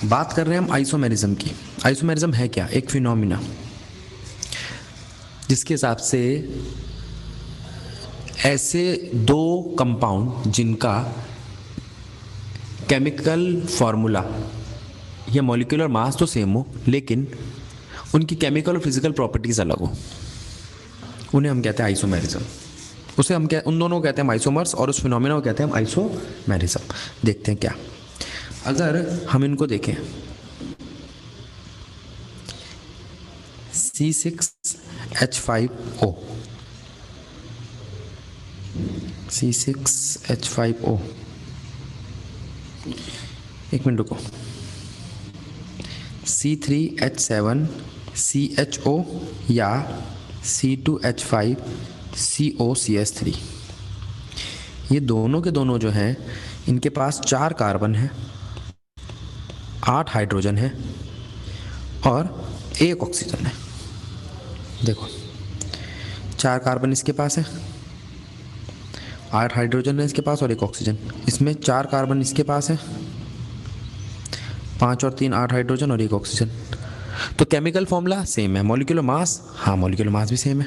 बात कर रहे हैं हम आइसोमेरिज्म की। आइसोमेरिज्म है क्या? एक फिनोमिना जिसके हिसाब से ऐसे दो कंपाउंड जिनका केमिकल फॉर्मूला या मॉलिक्यूलर मास तो सेम हो लेकिन उनकी केमिकल और फिजिकल प्रॉपर्टीज अलग हो, उन्हें हम कहते हैं आइसोमेरिज्म। उसे हम उन दोनों को कहते हैं आइसोमर्स और उस फिनोमिना को कहते हैं हम आइसोमेरिज्म। देखते हैं क्या। अगर हम इनको देखें, C6H5O, C6H5O, एक मिनट रुको, C3H7CHO या C2H5COCS3, ये दोनों के दोनों जो हैं इनके पास 4 कार्बन है, 8 हाइड्रोजन है और 1 ऑक्सीजन है। देखो 4 कार्बन इसके पास है, 8 हाइड्रोजन है इसके पास और 1 ऑक्सीजन। इसमें 4 कार्बन इसके पास है, 5 और 3 8 हाइड्रोजन और 1 ऑक्सीजन। तो केमिकल फॉर्मूला सेम है। मॉलिक्यूलर मास, हाँ मॉलिक्यूलर मास भी सेम है।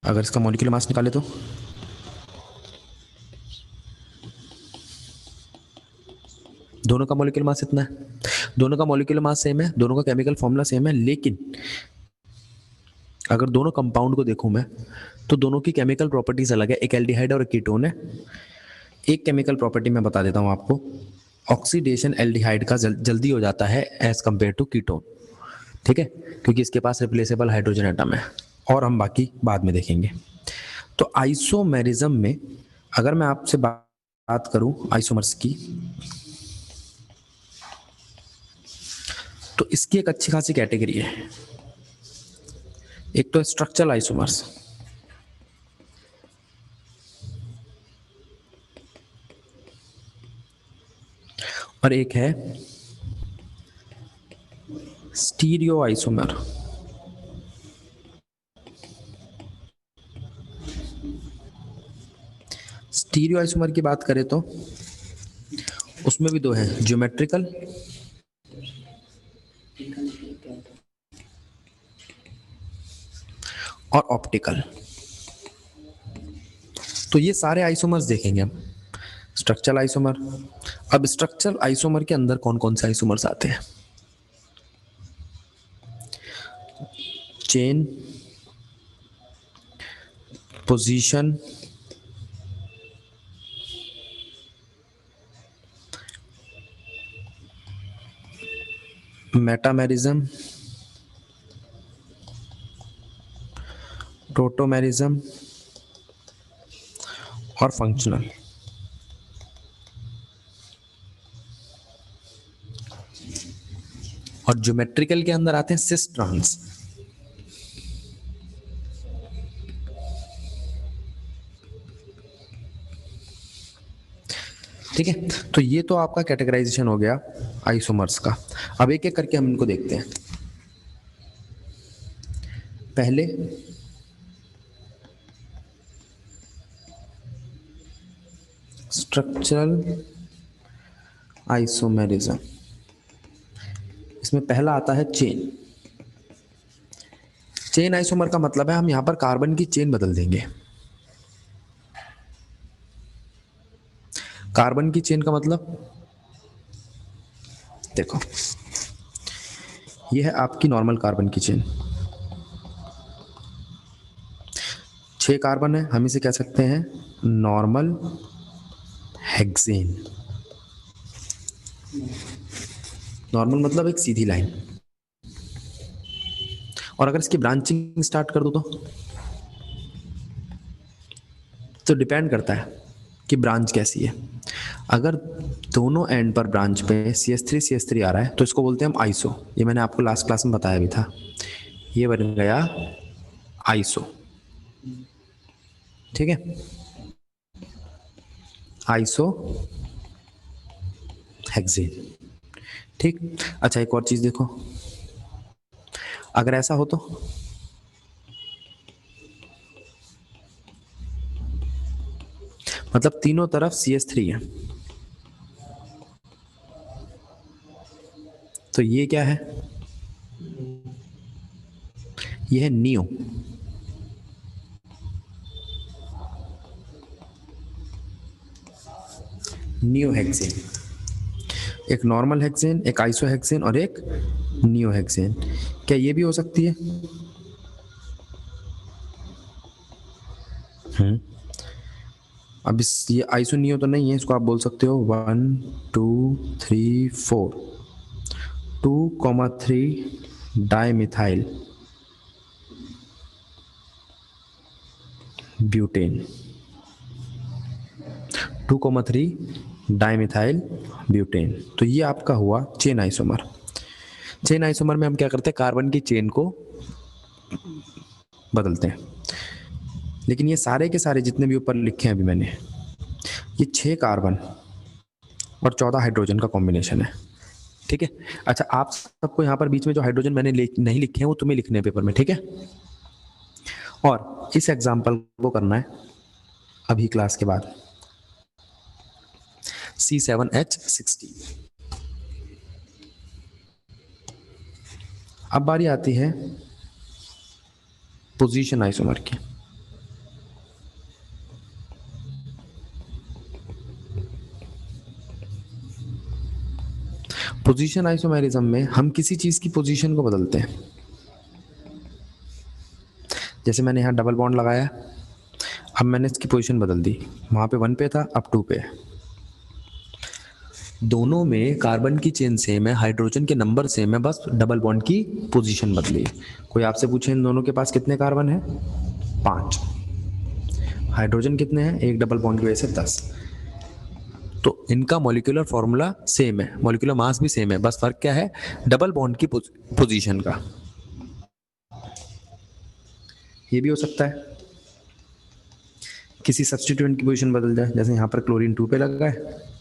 अगर इसका मॉलिक्यूलर मास निकाले तो दोनों का मॉलिक्यूलर मास इतना है, दोनों का मॉलिक्यूलर मास सेम है, दोनों का केमिकल फॉर्मूला सेम है, लेकिन अगर दोनों कंपाउंड को देखूं मैं तो दोनों की केमिकल प्रॉपर्टीज अलग है। एक एल्डिहाइड और एक कीटोन है। एक केमिकल प्रॉपर्टी मैं बता देता हूं आपको, ऑक्सीडेशन एल्डिहाइड का जल्दी हो जाता है एज कंपेयर टू कीटोन, ठीक है, क्योंकि इसके पास रिप्लेसेबल हाइड्रोजन एटम है, और हम बाकी बाद में देखेंगे। तो आइसोमेरिज्म में अगर मैं आपसे बात करूं आइसोमर्स की, तो इसकी एक अच्छी खासी कैटेगरी है। एक तो स्ट्रक्चरल आइसोमर्स, और एक है स्टीरियो आइसोमर। स्टीरियो आइसोमर की बात करें तो उसमें भी दो हैं, ज्योमेट्रिकल और ऑप्टिकल। तो ये सारे आइसोमर्स देखेंगे हम। स्ट्रक्चरल आइसोमर, अब स्ट्रक्चरल आइसोमर के अंदर कौन कौन से आइसोमर्स आते हैं? चेन, पोजीशन, मेटामेरिज्म, टोटोमेरिज्म और फंक्शनल। और ज्योमेट्रिकल के अंदर आते हैं सिस ट्रांस। ठीक है, तो ये तो आपका कैटेगराइजेशन हो गया आइसोमर्स का। अब एक एक करके हम इनको देखते हैं। पहले स्ट्रक्चरल आइसोमेरिज्म, इसमें पहला आता है चेन। चेन आइसोमर का मतलब है हम यहां पर कार्बन की चेन बदल देंगे। कार्बन की चेन का मतलब देखो, यह है आपकी नॉर्मल कार्बन की चेन, 6 कार्बन है, हम इसे कह सकते हैं नॉर्मल हेक्सेन। नॉर्मल मतलब एक सीधी लाइन। और अगर इसकी ब्रांचिंग स्टार्ट कर दो तो डिपेंड करता है कि ब्रांच कैसी है। अगर दोनों एंड पर ब्रांच पे CH3 आ रहा है तो इसको बोलते हैं हम आइसो। ये मैंने आपको लास्ट क्लास में बताया भी था। ये बन गया आइसो, ठीक है, आइसो हेक्सेन। ठीक, अच्छा एक और चीज देखो, अगर ऐसा हो तो मतलब तीनों तरफ CH3 है, तो ये क्या है? ये है नियो। Neo hexane. एक नॉर्मल हेक्सेन, एक आइसो हेक्सेन और एक नियो हेक्सेन। क्या ये भी हो सकती है? अब इस ये आइसो नियो तो नहीं है, इसको आप बोल सकते हो 1 2 3 4 2,3 डाइमिथाइल ब्यूटेन। 2,3 dimethyl butane. तो ये आपका हुआ चेन आइसोमर। चेन आइसोमर में हम क्या करते हैं? कार्बन की चेन को बदलते हैं। लेकिन ये सारे के सारे जितने भी ऊपर लिखे हैं अभी मैंने, ये 6 कार्बन और 14 हाइड्रोजन का कॉम्बिनेशन है। ठीक है। अच्छा, आप सबको यहाँ पर बीच में जो हाइड्रोजन मैंने नहीं लिखे हैं वो तुम्हें लिखने हैं पेपर में, ठीक है। और इस एग्जाम्पल को करना है अभी क्लास के बाद। C7H16। अब बारी आती है पोजीशन आइसोमर की। पोजीशन आइसोमेरिज्म में हम किसी चीज की पोजीशन को बदलते हैं। जैसे मैंने यहाँ डबल बॉन्ड लगाया, अब मैंने इसकी पोजीशन बदल दी, वहां पे 1 पे था, अब 2 पे है। दोनों में कार्बन की चेन सेम है, हाइड्रोजन के नंबर सेम है, बस डबल बॉन्ड की पोजीशन बदली। कोई आपसे पूछे इन दोनों के पास कितने कार्बन है? 5। हाइड्रोजन कितने हैं? एक डबल बॉन्ड की वजह से 10। तो इनका मॉलिक्यूलर फॉर्मूला सेम है, मॉलिक्यूलर मास भी सेम है, बस फर्क क्या है? डबल बॉन्ड की पोजीशन का। ये भी हो सकता है किसी सब्स्टिट्यूएंट की पोजीशन बदल जाए, जैसे यहाँ पर क्लोरीन 2 पे लगा है,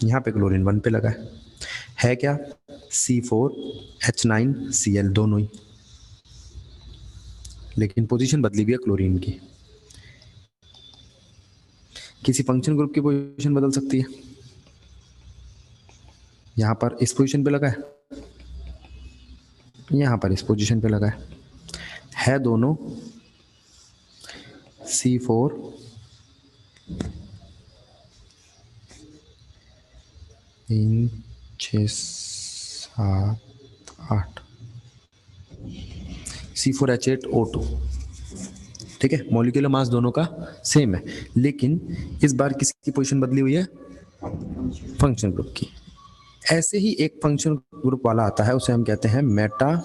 यहाँ पे क्लोरीन 1 पे लगा है क्या? C4H9Cl दोनों ही, लेकिन पोजीशन बदली हुई है क्लोरीन की। किसी फंक्शन ग्रुप की पोजीशन बदल सकती है, यहाँ पर इस पोजीशन पे लगा है, यहाँ पर इस पोजीशन पे लगा है दोनों C4 3 6 7 8 C4H8O2। ठीक है, मॉलिक्यूलर मास दोनों का सेम है, लेकिन इस बार किसकी पोजीशन बदली हुई है? फंक्शन ग्रुप की। ऐसे ही एक फंक्शन ग्रुप वाला आता है, उसे हम कहते हैं मेटामर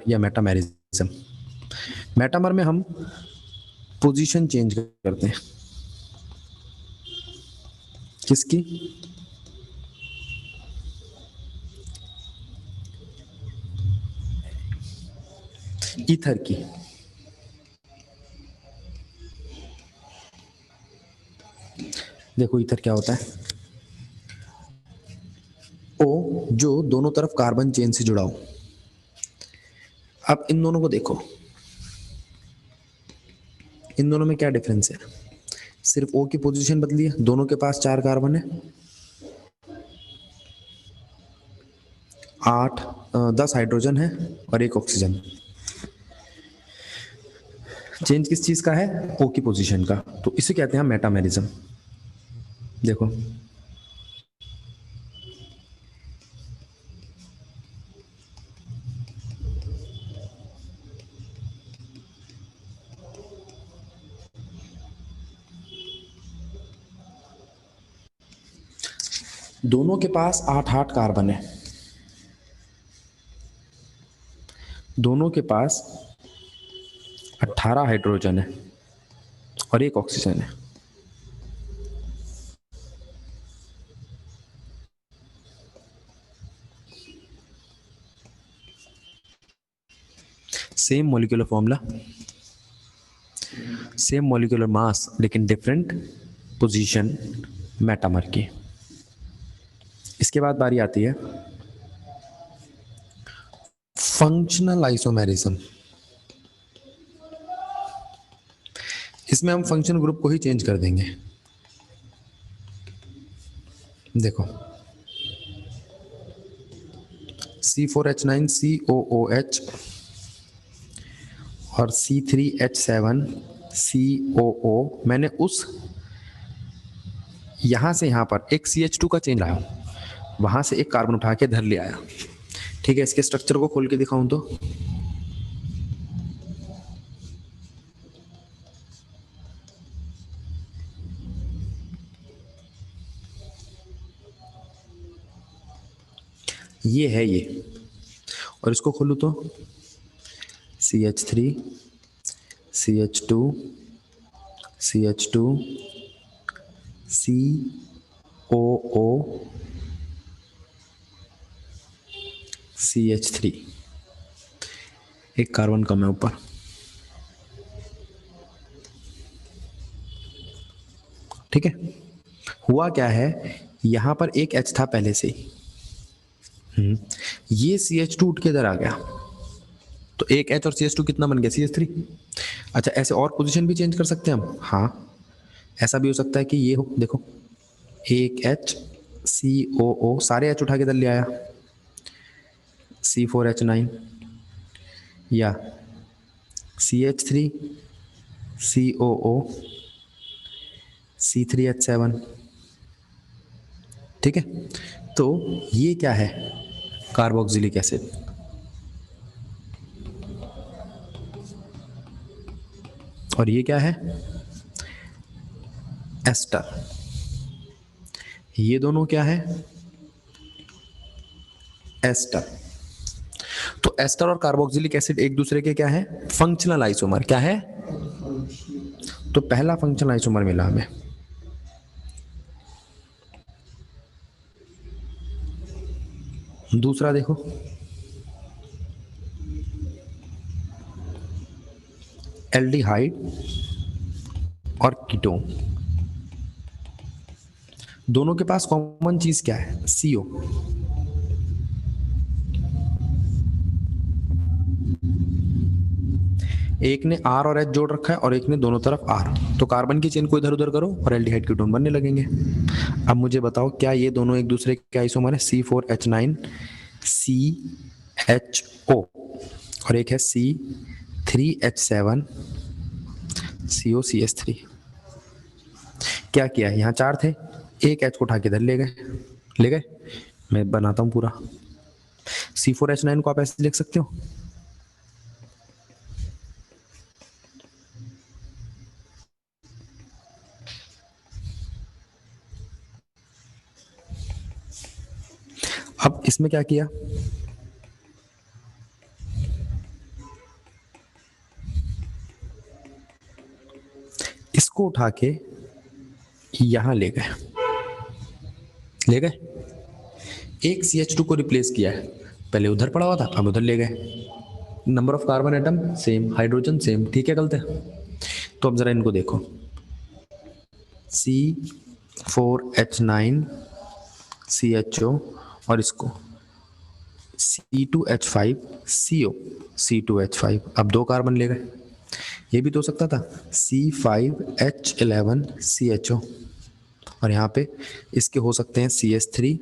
या मेटामेरिज्म। मेटामर में हम पोजीशन चेंज करते हैं। किसकी? ईथर की। देखो ईथर क्या होता है? ओ जो दोनों तरफ कार्बन चेन से जुड़ा हो। अब इन दोनों को देखो, इन दोनों में क्या डिफरेंस है? सिर्फ O की पोजीशन बदली है, दोनों के पास 4 कार्बन है, 10 हाइड्रोजन है और 1 ऑक्सीजन। चेंज किस चीज का है? O की पोजीशन का। तो इसे कहते हैं मेटामेरिज्म। देखो दोनों के पास 8 कार्बन है, दोनों के पास 18 हाइड्रोजन है और 1 ऑक्सीजन है। Same molecular formula, same molecular mass, लेकिन डिफरेंट पोजीशन मेटामर की। इसके बाद बारी आती है फंक्शनल आइसोमेरिज्म। इसमें हम फंक्शन ग्रुप को ही चेंज कर देंगे। देखो C4H9 COOH और C3H7 COO, मैंने उस यहां से यहां पर एक CH2 का चेंज लाया, वहां से एक कार्बन उठा के धर ले आया। ठीक है, इसके स्ट्रक्चर को खोल के दिखाऊं तो ये है ये, और इसको खोलूं तो CH3 CH2 CH2 COO CH3, एक कार्बन कम है ऊपर। ठीक है, हुआ क्या है, यहां पर एक H था पहले से ही, ये CH2 उठ के इधर आ गया, तो एक H और CH2 कितना बन गया, CH3। अच्छा, ऐसे और पोजीशन भी चेंज कर सकते हैं हम, हाँ ऐसा भी हो सकता है कि ये हो, देखो एक H COO, सारे H उठा के इधर ले आया, C4H9 या CH3 COO C3H7। ठीक है, तो ये क्या है, कार्बोक्सिलिक एसिड। और ये क्या है, एस्टर। ये दोनों क्या है, एस्टर। तो एस्टर और कार्बोक्सिलिक एसिड एक दूसरे के क्या है, फंक्शनल आइसोमर। क्या है, तो पहला फंक्शनल आइसोमर मिला हमें। दूसरा देखो, एल्डिहाइड और कीटोन, दोनों के पास कॉमन चीज क्या है, CO। एक ने R और H जोड़ रखा है और एक ने दोनों तरफ R, तो कार्बन की चेन को इधर उधर करो और एल्डिहाइड कीटोन बनने लगेंगे। अब मुझे बताओ, क्या ये दोनों एक दूसरे के आइसोमर है, C4H9 CHO और एक है C3H7 COCH3। क्या किया है, यहाँ चार थे, एक H को उठा के इधर ले गए। मैं बनाता हूँ पूरा। C4H9 को आप ऐसे लिख सकते हो, अब इसमें क्या किया, इसको उठा के यहां ले गए, एक CH2 को रिप्लेस किया है, पहले उधर पड़ा हुआ था अब उधर ले गए। Number of carbon atom same, hydrogen same. ठीक है, गलत है। तो अब जरा इनको देखो, C4H9 CHO और इसको C2H5 CO C2H5, अब दो कार्बन ले गए। ये भी तो हो सकता था C5H11 CHO, और यहाँ पे इसके हो सकते हैं CH3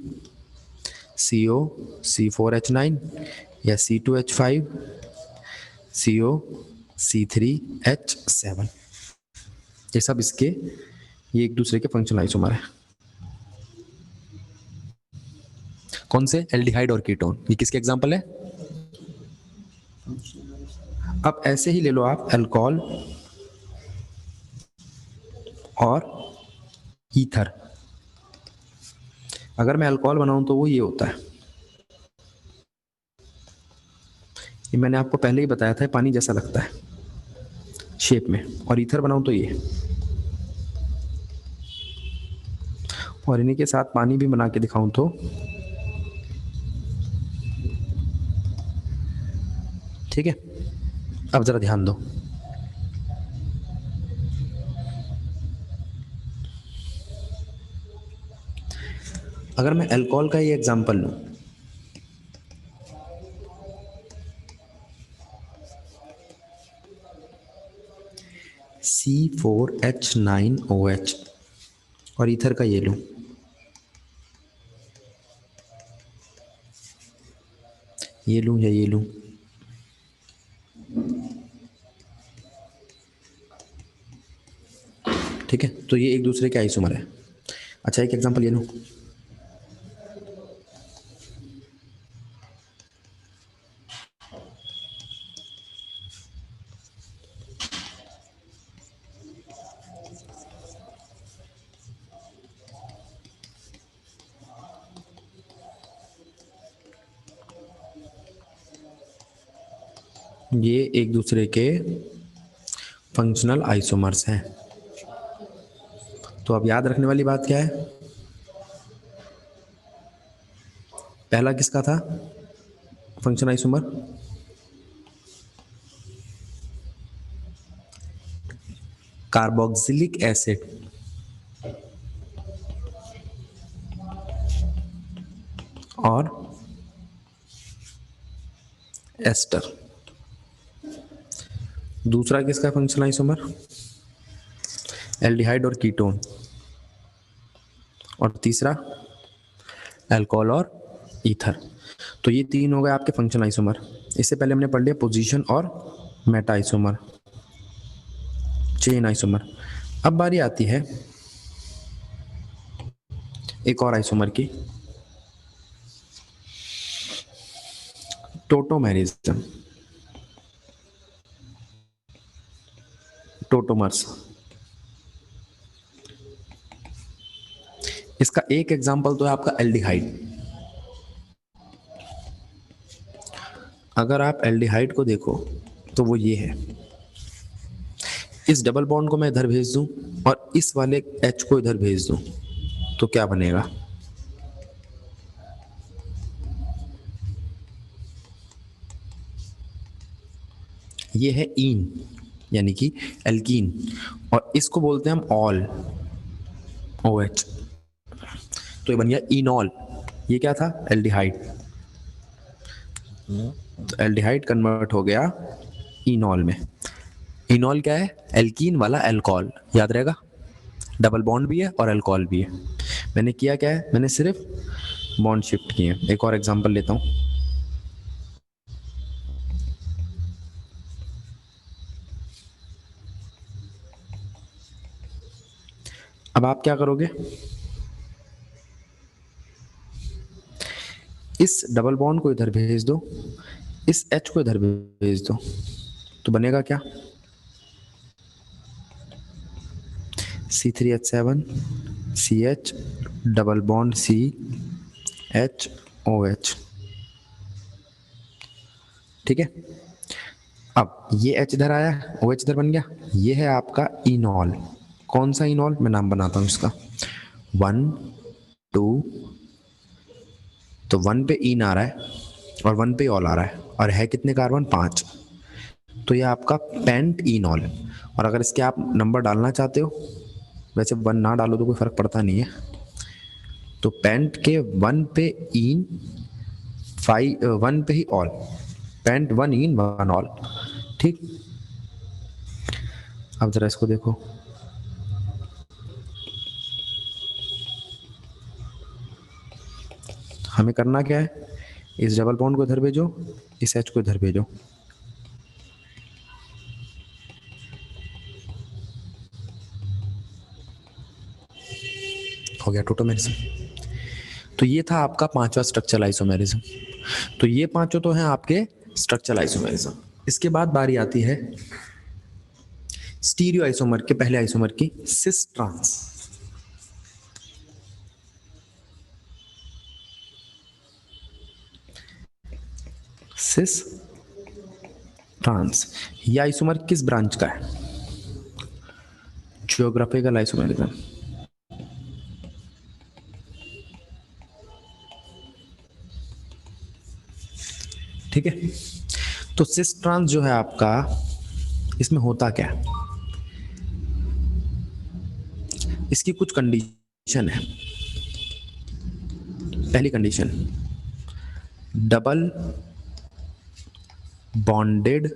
CO C4H9 या C2H5 CO C3H7। ये सब इसके, ये एक दूसरे के फंक्शनल आइसोमर है। कौन से, एल्डिहाइड और कीटोन। ये किसके एग्जांपल है, अब ऐसे ही ले लो आप अल्कोहल और ईथर। अगर मैं अल्कोहल बनाऊं तो वो ये होता है, ये मैंने आपको पहले ही बताया था, पानी जैसा लगता है शेप में। और ईथर बनाऊं तो ये, और इन्हीं के साथ पानी भी बना के दिखाऊं तो ठीक है। अब जरा ध्यान दो, अगर मैं अल्कोहल का ये एग्जांपल लूं, C4H9OH, और ईथर का ये लूं ये लूं या ये लूं? ठीक है, तो ये एक दूसरे के आइसोमर है। अच्छा, एक एग्जांपल ये लूं, ये एक दूसरे के फंक्शनल आइसोमर्स हैं। तो अब याद रखने वाली बात क्या है? पहला किसका था फंक्शन आइसोमर? कार्बोक्सिलिक एसिड और एस्टर। दूसरा किसका फंक्शन आइसोमर? एल्डिहाइड और कीटोन। और तीसरा अल्कोहल और ईथर। तो ये तीन हो गए आपके फंक्शन आइसोमर। इससे पहले हमने पढ़ लिया पोजीशन और मेटा आइसोमर, चेन आइसोमर। अब बारी आती है एक और आइसोमर की, टोटोमेरिज्म, टोटोमर्स। इसका एक एग्जांपल तो है आपका एल्डिहाइड। अगर आप एल्डिहाइड को देखो तो वो ये है, इस डबल बॉन्ड को मैं इधर भेज दूं और इस वाले H को इधर भेज दूं तो क्या बनेगा? ये है ईन यानी कि एल्कीन, और इसको बोलते हैं हम ऑल, OH। तो ये बन गया इनॉल। ये क्या था? एल्डिहाइड। तो एल्डिहाइड कन्वर्ट हो गया इनॉल में। इनॉल क्या है? एल्कीन वाला अल्कोहल, याद रहेगा। डबल बॉन्ड भी है और अल्कोहल भी है। मैंने किया क्या है? मैंने सिर्फ बॉन्ड शिफ्ट किए। एक और एग्जांपल लेता हूं। अब आप क्या करोगे? इस डबल बॉन्ड को इधर भेज दो, इस H को इधर भेज दो, तो बनेगा क्या? C3H7 CH double bond CHOH। ठीक है। अब ये H इधर आया, OH इधर बन गया। ये है आपका इनॉल। कौन सा इनॉल? मैं नाम बनाता हूं इसका। 1 2, तो 1 पे इन आ रहा है और 1 पे ऑल आ रहा है, और है कितने कार्बन? 5। तो ये आपका पेंट इनॉल। और अगर इसके आप नंबर डालना चाहते हो, वैसे 1 ना डालो तो कोई फर्क पड़ता नहीं है, तो पेंट के 1 पे इन, 1 पे ही ऑल, पेंट 1 इन 1 ऑल। ठीक। अब जरा इसको देखो, हमें करना क्या है? इस डबल बॉन्ड को इधर भेजो, इस H को इधर भेजो। हो गया टोटोमेरिज्म। तो ये था आपका पांचवा स्ट्रक्चरल आइसोमेरिज्म। तो ये पांचों तो हैं आपके स्ट्रक्चरल आइसोमेरिज्म। इसके बाद बारी आती है स्टीरियो आइसोमर के पहले आइसोमर की, सिस ट्रांस। सिस ट्रांस ये आइसोमर किस ब्रांच का है? Geographical isomerism. ठीक है। तो सिस ट्रांस जो है आपका, इसमें होता क्या है? इसकी कुछ कंडीशन है। पहली condition, double bonded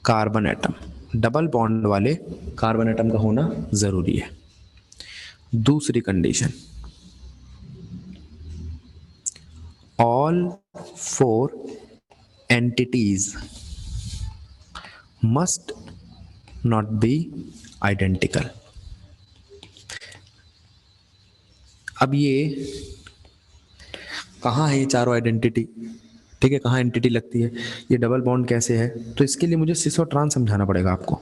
carbon atom, double bond वाले कार्बन एटम का होना जरूरी है। दूसरी condition, all four entities must not be identical. अब ये कहाँ है ये चारों आइडेंटिटी, ठीक है, कहाँ एंटिटी लगती है, ये डबल बॉन्ड कैसे है, तो इसके लिए मुझे सिस और ट्रांस समझाना पड़ेगा आपको।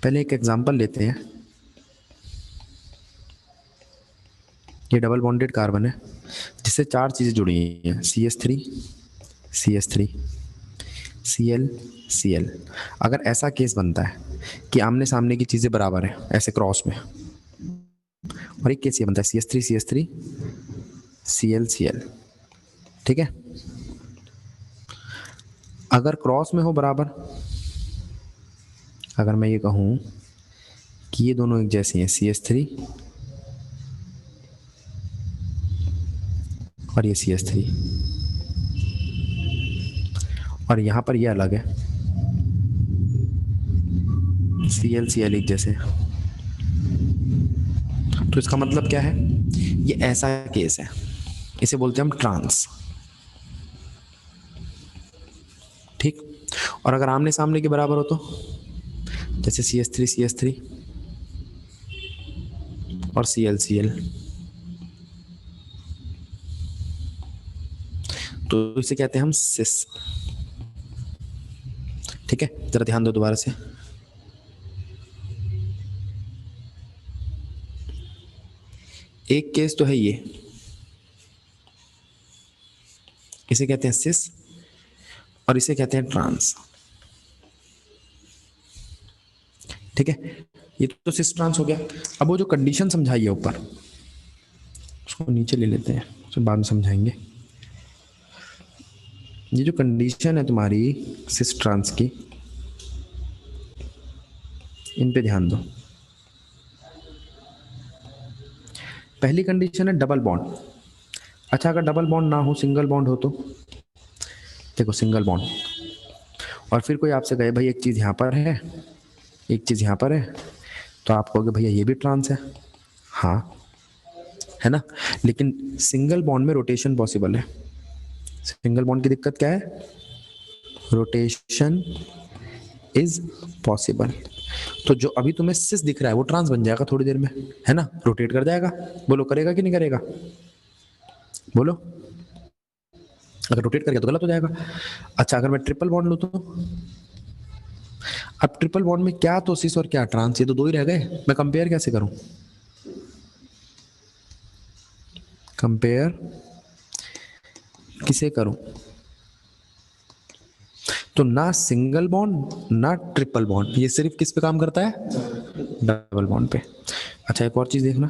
पहले एक एग्जांपल लेते हैं। ये डबल बॉन्डेड कार्बन है जिससे चार चीज़ें जुड़ी हैं, CH3 CH3 Cl Cl। अगर ऐसा केस बनता है कि आमने सामने की चीज़ें बराबर हैं ऐसे क्रॉस में, और एक केस ये बनता है CH3 CH3 Cl Cl, ठीक है, अगर क्रॉस में हो बराबर, अगर मैं ये कहूँ कि ये दोनों एक जैसी हैं CH3 और ये CH3, और यहाँ पर ये अलग है Cl Cl एक जैसे, तो इसका मतलब क्या है, ये ऐसा केस है, इसे बोलते हैं हम ट्रांस, ठीक। और अगर आमने सामने के बराबर हो तो जैसे CH3 CH3 और Cl Cl, तो इसे कहते हैं हम सिस, ठीक है। जरा ध्यान दो दोबारा से, एक केस तो है ये, इसे कहते हैं सिस और इसे कहते हैं ट्रांस, ठीक है। ये तो सिस ट्रांस हो गया। अब वो जो कंडीशन समझाई है ऊपर, उसको नीचे ले लेते हैं, उसको बाद में समझाएंगे। ये जो कंडीशन है तुम्हारी सिस ट्रांस की, इन पे ध्यान दो। पहली कंडीशन है डबल बॉन्ड। अच्छा, अगर डबल बॉन्ड ना हो, सिंगल बॉन्ड हो तो देखो सिंगल बॉन्ड, और फिर कोई आपसे कहे भाई एक चीज़ यहाँ पर है, एक चीज़ यहाँ पर है, तो आप कहोगे भैया ये भी ट्रांस है, हाँ है ना। लेकिन सिंगल बॉन्ड में रोटेशन पॉसिबल है। सिंगल बॉन्ड की दिक्कत क्या है, रोटेशन इज पॉसिबल। तो जो अभी तुम्हें सिस दिख रहा है वो ट्रांस बन जाएगा थोड़ी देर में, है ना, रोटेट कर जाएगा। बोलो करेगा कि नहीं करेगा, बोलो, अगर रोटेट कर गया तो गलत हो जाएगा। अच्छा, अगर मैं ट्रिपल बॉन्ड लूँ तो, अब ट्रिपल बॉन्ड में क्या तो सिस और क्या ट्रांस, ये तो दो ही रह गए, मैं कंपेयर कैसे करूं, कंपेयर किसे करूं, तो ना सिंगल बॉन्ड ना ट्रिपल बॉन्ड, ये सिर्फ किस पे काम करता है, डबल बॉन्ड पे। अच्छा, एक और चीज देखना,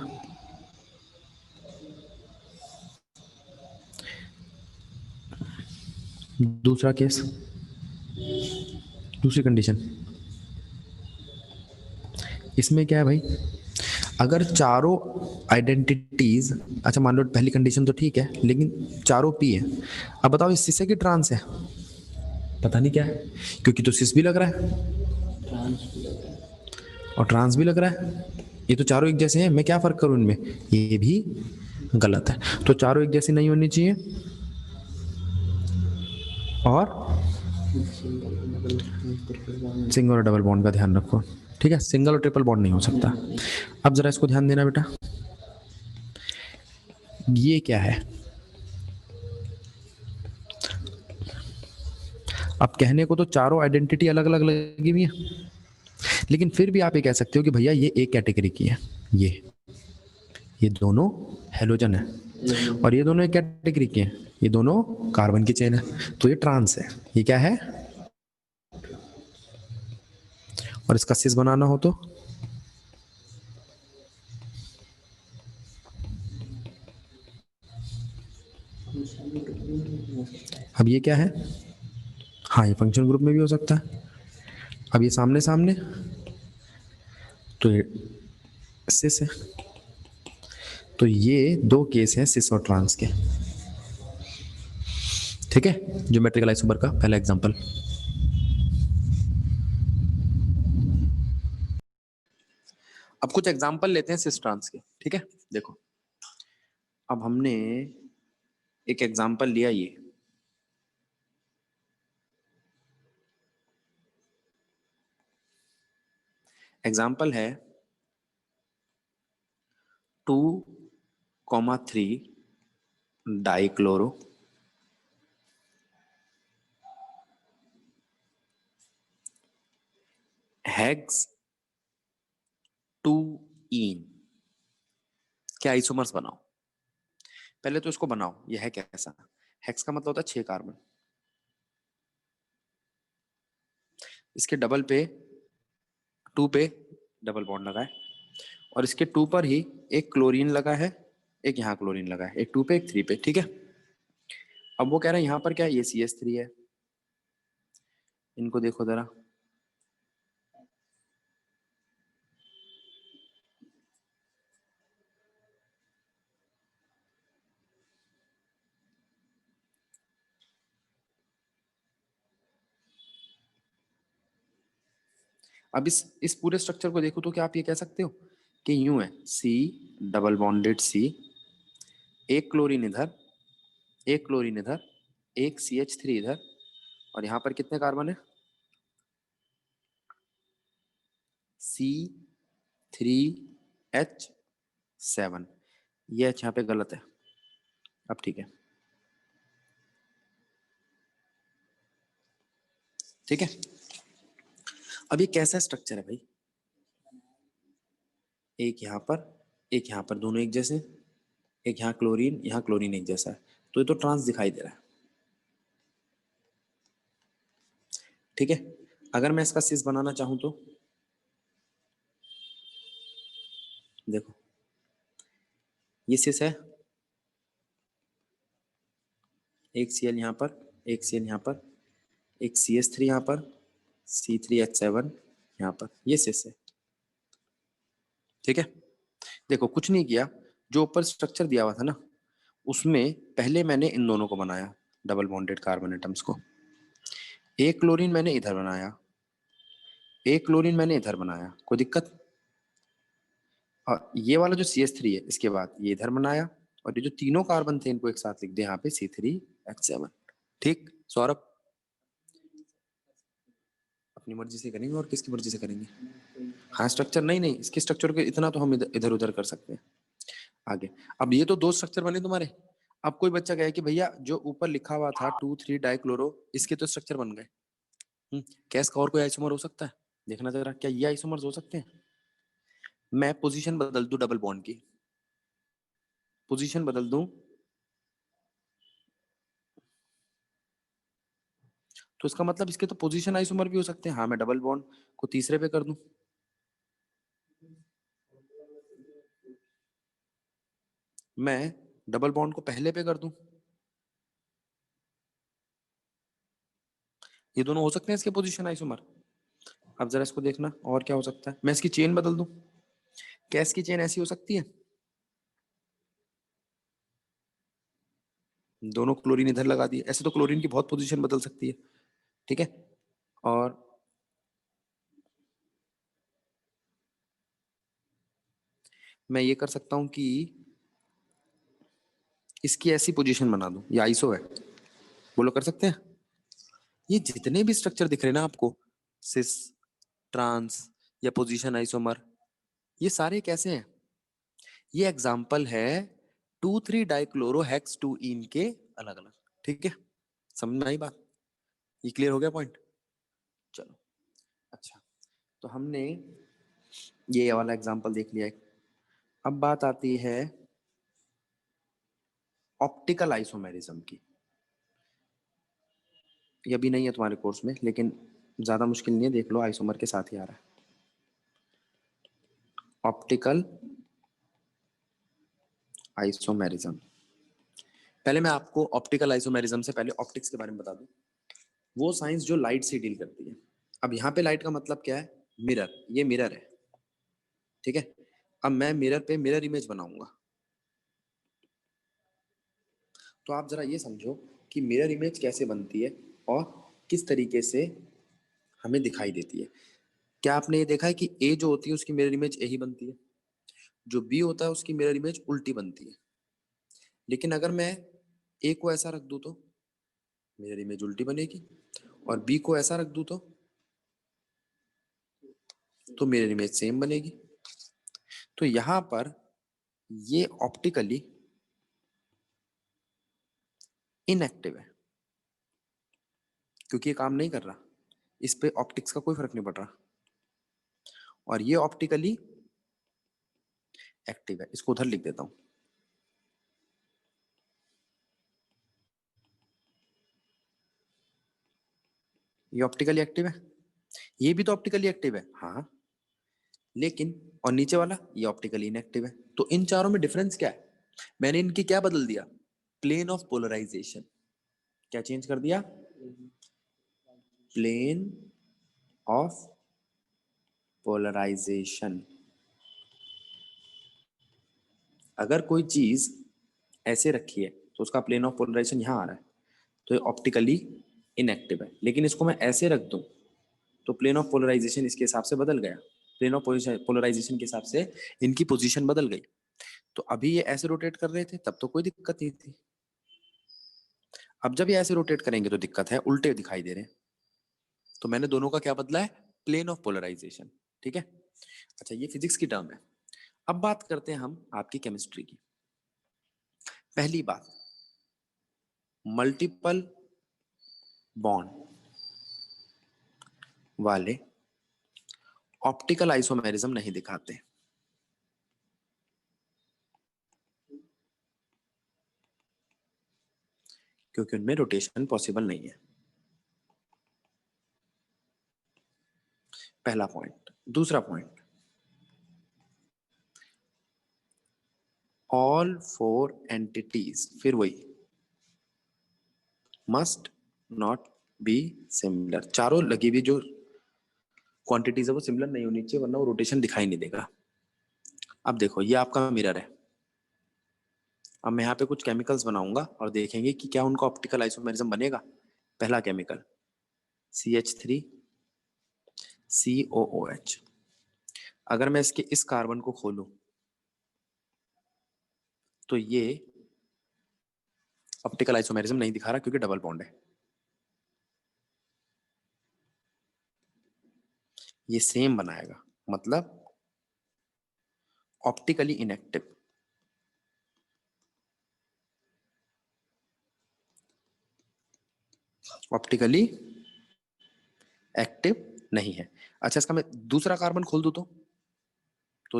दूसरा केस, दूसरी कंडीशन, इसमें क्या है भाई, अगर चारों आइडेंटिटीज, अच्छा मान लो पहली कंडीशन तो ठीक है लेकिन चारों पी है, अब बताओ इस सिस है कि ट्रांस है, पता नहीं क्या है, क्योंकि तो सिस भी लग रहा है और ट्रांस भी लग रहा है, ये तो चारों एक जैसे हैं, मैं क्या फर्क करूं इनमें, ये भी गलत है। तो चारों एक जैसी नहीं होनी चाहिए, और सिंगल और डबल बॉन्ड का ध्यान रखो, ठीक है, सिंगल और ट्रिपल बॉन्ड नहीं हो सकता। अब जरा इसको ध्यान देना बेटा, ये क्या है, अब कहने को तो चारों आइडेंटिटी अलग अलग लगी हुई है, लेकिन फिर भी आप ये कह सकते हो कि भैया ये एक कैटेगरी की है, ये दोनों हेलोजन है और ये दोनों एक कैटेगरी के हैं, ये दोनों कार्बन की चेन है, तो ये ट्रांस है, ये क्या है, और इसका सिस बनाना हो तो अब ये क्या है, हाँ ये फंक्शन ग्रुप में भी हो सकता है। अब ये सामने सामने, तो ये सिस है, तो ये दो केस हैं सिस और ट्रांस के, ठीक है, ज्योमेट्रिकल आइसोमर का पहला एग्जांपल। अब कुछ एग्जांपल लेते हैं सिस ट्रांस के, ठीक है। देखो अब हमने एक एग्जांपल लिया, ये एग्जाम्पल है 2,3 डाइक्लोरो हेक्स 2ईन के आइसोमर्स बनाओ। पहले तो इसको बनाओ, यह है कैसा। हेक्स का मतलब होता है 6 कार्बन, इसके डबल पे 2 पे डबल बॉन्ड लगा है, और इसके 2 पर ही एक क्लोरीन लगा है, एक यहाँ क्लोरीन लगा है, एक 2 पे एक 3 पे, ठीक है। अब वो कह रहे हैं यहाँ पर क्या है, ये CH3 है। इनको देखो जरा, अब इस पूरे स्ट्रक्चर को देखो तो क्या आप ये कह सकते हो कि यूं है, C डबल बॉन्डेड C, एक क्लोरीन इधर, एक क्लोरीन इधर, एक CH3 इधर, और यहाँ पर कितने कार्बन है, C3H7। ये H यहाँ पे गलत है, अब ठीक है, ठीक है। अब ये कैसा स्ट्रक्चर है भाई, एक यहाँ पर, एक यहाँ पर, दोनों एक जैसे, एक यहाँ क्लोरीन एक जैसा है, तो ये तो ट्रांस दिखाई दे रहा है, ठीक है। अगर मैं इसका सिस बनाना चाहूं तो देखो, ये सिस है, एक Cl यहाँ पर, एक Cl यहाँ पर, एक CH3 यहाँ पर, C3H7 यहाँ पर, ये सिस है, ठीक है। देखो कुछ नहीं किया, जो ऊपर स्ट्रक्चर दिया हुआ था ना, उसमें पहले मैंने इन दोनों को बनाया, डबल बॉन्डेड कार्बन एटम्स को। एक क्लोरीन मैंने इधर बनाया, एक क्लोरीन मैंने इधर बनाया, कोई दिक्कत। और ये वाला जो CH3 है, इसके बाद ये इधर बनाया, और ये जो तीनों कार्बन थे इनको एक साथ लिख दे यहाँ पे C3H7, ठीक। सौरभ अपनी मर्जी से करेंगे और किसकी मर्जी से करेंगे, हाँ स्ट्रक्चर नहीं नहीं, इसके स्ट्रक्चर के इतना तो हम इधर उधर कर सकते हैं आगे। अब ये तो दो स्ट्रक्चर बने तुम्हारे। अब कोई बच्चा कहे कि भैया जो ऊपर लिखा हुआ था 2,3 डाइक्लोरो, इसके तो स्ट्रक्चर बन गए। क्या इसका और कोई आइसोमर हो सकता है, देखना जरा, क्या ये आइसोमर्स हो सकते हैं। मैं पोजीशन बदल दूं डबल बॉन्ड की, पोजीशन बदल दूं, तो इसका मतलब इसके तो पोजीशन आइसोमर भी हो सकते हैं। हाँ, मैं डबल बॉन्ड को तीसरे पे कर दूं, मैं डबल बॉन्ड को पहले पे कर दूं, ये दोनों हो सकते हैं इसके पोजीशन आइसोमर। अब जरा इसको देखना और क्या हो सकता है, मैं इसकी चेन बदल दूं, क्या इसकी चेन ऐसी हो सकती है, दोनों क्लोरीन इधर लगा दिए, ऐसे तो क्लोरीन की बहुत पोजीशन बदल सकती है, ठीक है। और मैं ये कर सकता हूं कि इसकी ऐसी पोजीशन बना दूं, ये आइसो है, बोलो कर सकते हैं। ये जितने भी स्ट्रक्चर दिख रहे हैं ना आपको, सिस, ट्रांस या पोजीशन आइसोमर, ये सारे कैसे हैं, ये एग्जाम्पल है 2,3 डाइक्लोरोहेक्स 2ईन के अलग अलग, ठीक है। समझ में आई बात, ये क्लियर हो गया पॉइंट। चलो, अच्छा, तो हमने ये वाला एग्जाम्पल देख लिया। अब बात आती है ऑप्टिकल आइसोमेरिज्म की। ये भी नहीं है तुम्हारे कोर्स में, लेकिन ज्यादा मुश्किल नहीं है, देख लो आइसोमर के साथ ही आ रहा है। ऑप्टिकल आइसोमेरिज्म, पहले मैं आपको ऑप्टिकल आइसोमेरिज्म से पहले ऑप्टिक्स के बारे में बता दूं। वो साइंस जो लाइट से डील करती है। अब यहाँ पे लाइट का मतलब क्या है, मिरर, ये मिरर है, ठीक है। अब मैं मिरर पे मिरर इमेज बनाऊंगा, तो आप जरा ये समझो कि मिरर इमेज कैसे बनती है और किस तरीके से हमें दिखाई देती है। क्या आपने ये देखा है कि ए जो होती है उसकी मिरर इमेज ए ही बनती है, जो बी होता है उसकी मिरर इमेज उल्टी बनती है। लेकिन अगर मैं ए को ऐसा रख दूं तो मिरर इमेज उल्टी बनेगी, और बी को ऐसा रख दूं तो तो मिरर इमेज सेम बनेगी। तो यहां पर ये ऑप्टिकली इनएक्टिव है क्योंकि ये काम नहीं कर रहा, इस पे ऑप्टिक्स का कोई फर्क नहीं पड़ रहा। और ये ऑप्टिकली एक्टिव है, इसको उधर लिख देता हूं। ये ऑप्टिकली एक्टिव है, ये भी तो ऑप्टिकली एक्टिव है, हाँ, लेकिन और नीचे वाला ये ऑप्टिकली इनएक्टिव है। तो इन चारों में डिफरेंस क्या है? मैंने इनकी क्या बदल दिया? Plane of polarization. क्या चेंज कर दिया? Plane of polarization. अगर कोई चीज ऐसे रखी है तो उसका प्लेन ऑफ पोलराइजेशन यहां आ रहा है, तो ये ऑप्टिकली इनएक्टिव है। लेकिन इसको मैं ऐसे रख दूं तो प्लेन ऑफ पोलराइजेशन इसके हिसाब से बदल गया, प्लेन ऑफ पोलराइजेशन के हिसाब से इनकी पोजीशन बदल गई। तो अभी ये ऐसे रोटेट कर रहे थे तब तो कोई दिक्कत नहीं थी, अब जब ये ऐसे रोटेट करेंगे तो दिक्कत है, उल्टे दिखाई दे रहे हैं। तो मैंने दोनों का क्या बदला है? Plane of polarization. ठीक है, अच्छा ये फिजिक्स की टर्म है। अब बात करते हैं हम आपकी केमिस्ट्री की। पहली बात, मल्टीपल बॉन्ड वाले ऑप्टिकल आइसोमेरिज्म नहीं दिखाते, क्योंकि उनमें रोटेशन पॉसिबल नहीं है। पहला पॉइंट। दूसरा पॉइंट, ऑल फोर एंटिटीज, फिर वही, मस्ट नॉट बी सिमिलर। चारों लगी हुई जो क्वांटिटीज है वो सिमिलर नहीं होनी चाहिए, वरना वो रोटेशन दिखाई नहीं देगा। अब देखो ये आपका मिरर है, अब मैं यहाँ पे कुछ केमिकल्स बनाऊंगा और देखेंगे कि क्या उनका ऑप्टिकल आइसोमेरिज्म बनेगा। पहला केमिकल CH3COOH। अगर मैं इसके इस कार्बन को खोलूं तो ये ऑप्टिकल आइसोमेरिज्म नहीं दिखा रहा क्योंकि डबल बॉन्ड है। ये सेम बनाएगा, मतलब ऑप्टिकली इनएक्टिव। ऑप्टिकली एक्टिव नहीं है। अच्छा इसका मैं दूसरा कार्बन खोल दूं तो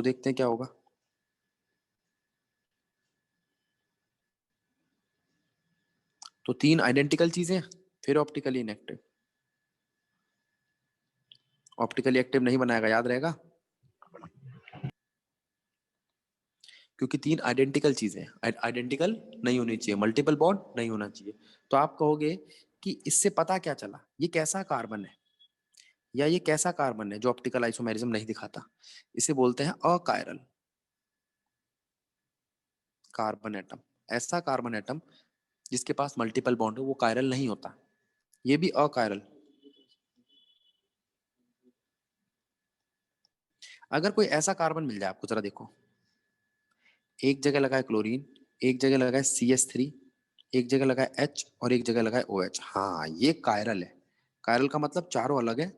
देखते हैं क्या होगा। तो तीन आइडेंटिकल चीजें फिर ऑप्टिकली इनएक्टिव। ऑप्टिकली एक्टिव नहीं बनाएगा, याद रहेगा, क्योंकि तीन आइडेंटिकल चीजें, आइडेंटिकल नहीं होनी चाहिए, मल्टीपल बॉन्ड नहीं होना चाहिए। तो आप कहोगे कि इससे पता क्या चला, ये कैसा कार्बन है या ये कैसा कार्बन है जो ऑप्टिकल आइसोमेरिज्म नहीं दिखाता? इसे बोलते हैं अकायरल कार्बन एटम। ऐसा कार्बन एटम जिसके पास मल्टीपल बॉन्ड हो वो कायरल नहीं होता, ये भी अकायरल। अगर कोई ऐसा कार्बन मिल जाए आपको, जरा देखो, एक जगह लगा है क्लोरीन, एक जगह लगा है CH3, एक जगह लगा है H और एक जगह लगा है OH, हाँ ये कायरल है। कायरल का मतलब चारों अलग है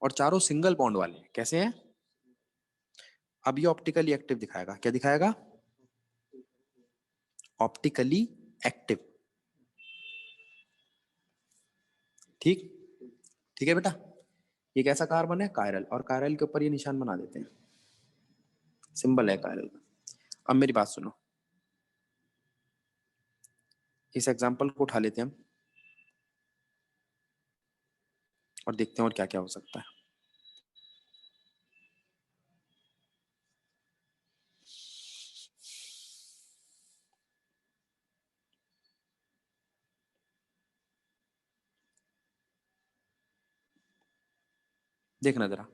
और चारों सिंगल बॉन्ड वाले हैं। कैसे हैं? अब ये ऑप्टिकली एक्टिव दिखाएगा। क्या दिखाएगा? Optically active. ठीक, ठीक है बेटा। ये कैसा कार्बन है? कायरल, और कायरल के ऊपर ये निशान बना देते हैं, सिंबल है कायरल का। अब मेरी बात सुनो, इस एग्जाम्पल को उठा लेते हैं हम और देखते हैं और क्या क्या हो सकता है। देखना जरा,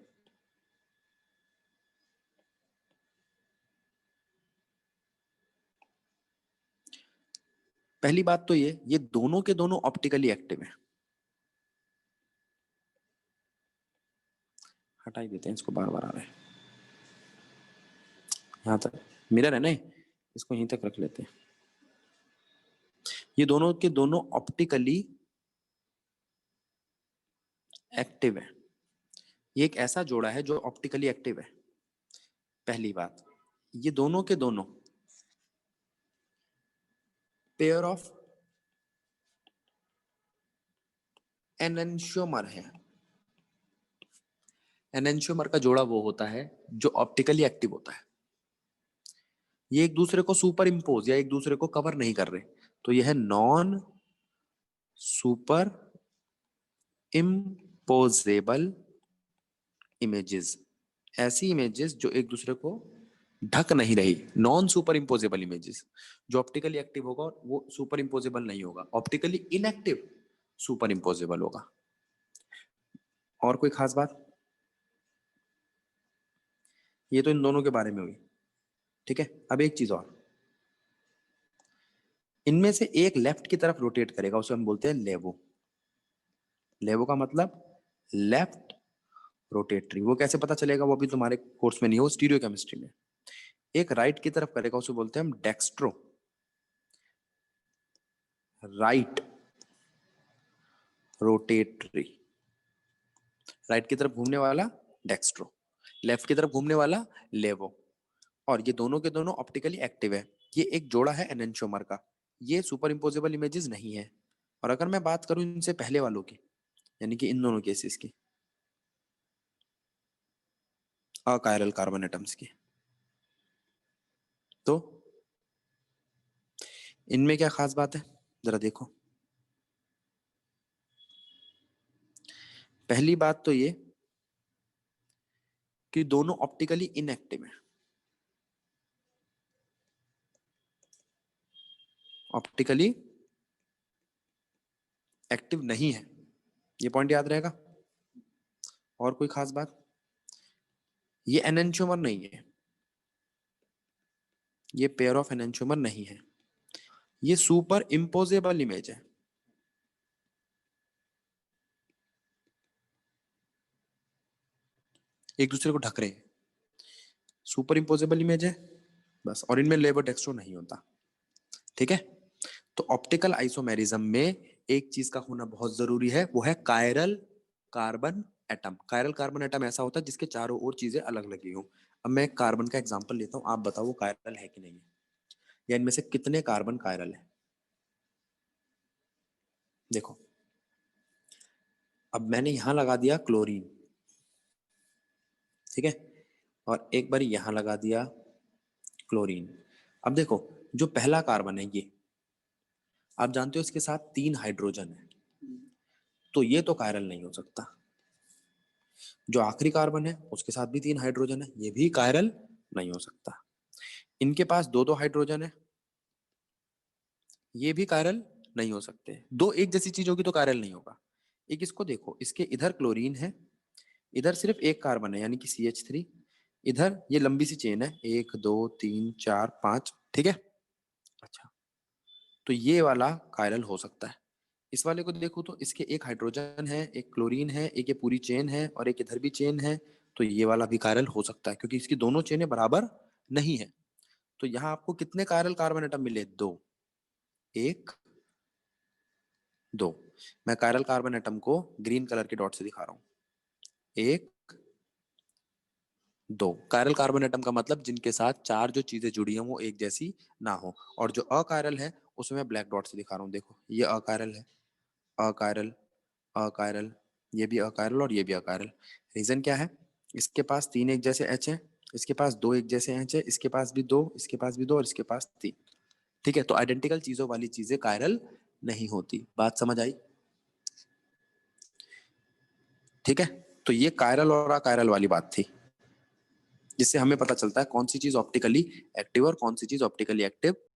पहली बात तो ये दोनों के दोनों ऑप्टिकली एक्टिव है। हटा ही देते हैं इसको, बार बार आ रहा है। यहाँ तक मिरर है ना, इसको यहीं तक रख लेते हैं। ये दोनों के दोनों ऑप्टिकली एक्टिव है। ये एक ऐसा जोड़ा है जो ऑप्टिकली एक्टिव है। पहली बात, ये दोनों के दोनों पेयर ऑफ एनेंशियोमर है। एनेंशियोमर का जोड़ा वो होता है जो ऑप्टिकली एक्टिव होता है। ये एक दूसरे को सुपर इम्पोज या एक दूसरे को कवर नहीं कर रहे, तो यह है नॉन सुपर इम्पोजेबल इमेजेस। ऐसी इमेजेस जो एक दूसरे को ढक नहीं रही, नॉन सुपर इम्पोजेबल इमेजेस। जो ऑप्टिकली एक्टिव होगा वो सुपर इम्पोजेबल नहीं होगा, ऑप्टिकली इनएक्टिव सुपर इम्पोजेबल होगा। और कोई खास बात? ये तो इन दोनों के बारे में हुई, ठीक है। अब एक चीज और, इनमें से एक लेफ्ट की तरफ रोटेट करेगा, उसे हम बोलते हैं लेवो। लेवो का मतलब लेफ्ट रोटेटरी। वो कैसे पता चलेगा, वो अभी तुम्हारे कोर्स में नहीं हो, स्टीरियो केमिस्ट्री में। एक राइट की तरफ करेगा, उसे बोलते हैं हम डेक्स्ट्रो, राइट रोटेटरी। राइट की तरफ घूमने वाला डेक्स्ट्रो, लेफ्ट की तरफ घूमने वाला लेवो। और ये दोनों के दोनों ऑप्टिकली एक्टिव है। ये एक जोड़ा है एनेंशियोमर का। ये सुपर इम्पोजेबल इमेजेस नहीं है। और अगर मैं बात करूं इनसे पहले वालों की, यानी कि इन दोनों केसेस की, अकायरल कार्बन एटम्स की, तो इनमें क्या खास बात है, जरा देखो। पहली बात तो ये कि दोनों ऑप्टिकली इनएक्टिव है। ऑप्टिकली एक्टिव नहीं है, ये पॉइंट याद रहेगा। और कोई खास बात? ये एनेंशियोमर नहीं है, ये पेयर ऑफ एनेंशियोमर नहीं है, ये सुपर इम्पोजेबल इमेज है। एक दूसरे को ढक रहे हैं, सुपर इम्पोजेबल इमेज है बस। और इनमें लेबर डेक्स्ट्रो नहीं होता, ठीक है। तो ऑप्टिकल आइसोमेरिज्म में एक चीज का होना बहुत जरूरी है, वो है chiral carbon atom. Chiral carbon atom ऐसा होता है जिसके चारों ओर चीजें अलग लगी हो। अब मैं कार्बन का एग्जांपल लेता हूं, आप बताओ वो कायरल है कि नहीं है, या इनमें से कितने कार्बन कायरल है। देखो, अब मैंने यहां लगा दिया क्लोरीन, ठीक है, और एक बार यहां लगा दिया क्लोरीन। अब देखो, जो पहला कार्बन है ये, आप जानते हो इसके साथ 3 हाइड्रोजन है, तो ये तो कायरल नहीं हो सकता। जो आखिरी कार्बन है उसके साथ भी 3 हाइड्रोजन है, ये भी कायरल नहीं हो सकता। इनके पास दो दो हाइड्रोजन है, ये भी कायरल नहीं हो सकते। दो एक जैसी चीज होगी तो कायरल नहीं होगा। एक इसको देखो, इसके इधर क्लोरीन है, इधर सिर्फ एक कार्बन है यानी कि CH3, इधर ये लंबी सी चेन है, 1 2 3 4 5, ठीक है। अच्छा, तो ये वाला कायरल हो सकता है। इस वाले को देखो तो इसके एक हाइड्रोजन है, एक क्लोरीन है, एक ये पूरी चेन है, और एक इधर भी चेन है, तो ये वाला भी कायरल हो सकता है क्योंकि इसकी दोनों चेनें बराबर नहीं है। तो यहाँ आपको कितने कायरल कार्बन एटम मिले? दो, एक, दो। मैं कायरल कार्बन एटम को ग्रीन कलर के डॉट से दिखा रहा हूँ, एक, दो। कायरल कार्बन एटम का मतलब जिनके साथ चार जो चीजें जुड़ी हैं वो एक जैसी ना हो। और जो अकायरल है उसमें मैं ब्लैक डॉट से दिखा रहा हूँ, देखो ये अकायरल है, अकायरल, अकायरल, ये भी अकायरल और ये भी अकायरल। रीजन क्या है? इसके पास 3 एक जैसे एच है, इसके पास 2 एक जैसे एच है, इसके पास भी 2, इसके पास भी 2 और इसके पास 3, ठीक है। तो आइडेंटिकल चीजों वाली चीजें कायरल नहीं होती। बात समझ आई? ठीक है। तो ये कायरल और अकायरल वाली बात थी, जिससे हमें पता चलता है कौन सी चीज ऑप्टिकली एक्टिव और कौन सी चीज ऑप्टिकली एक्टिव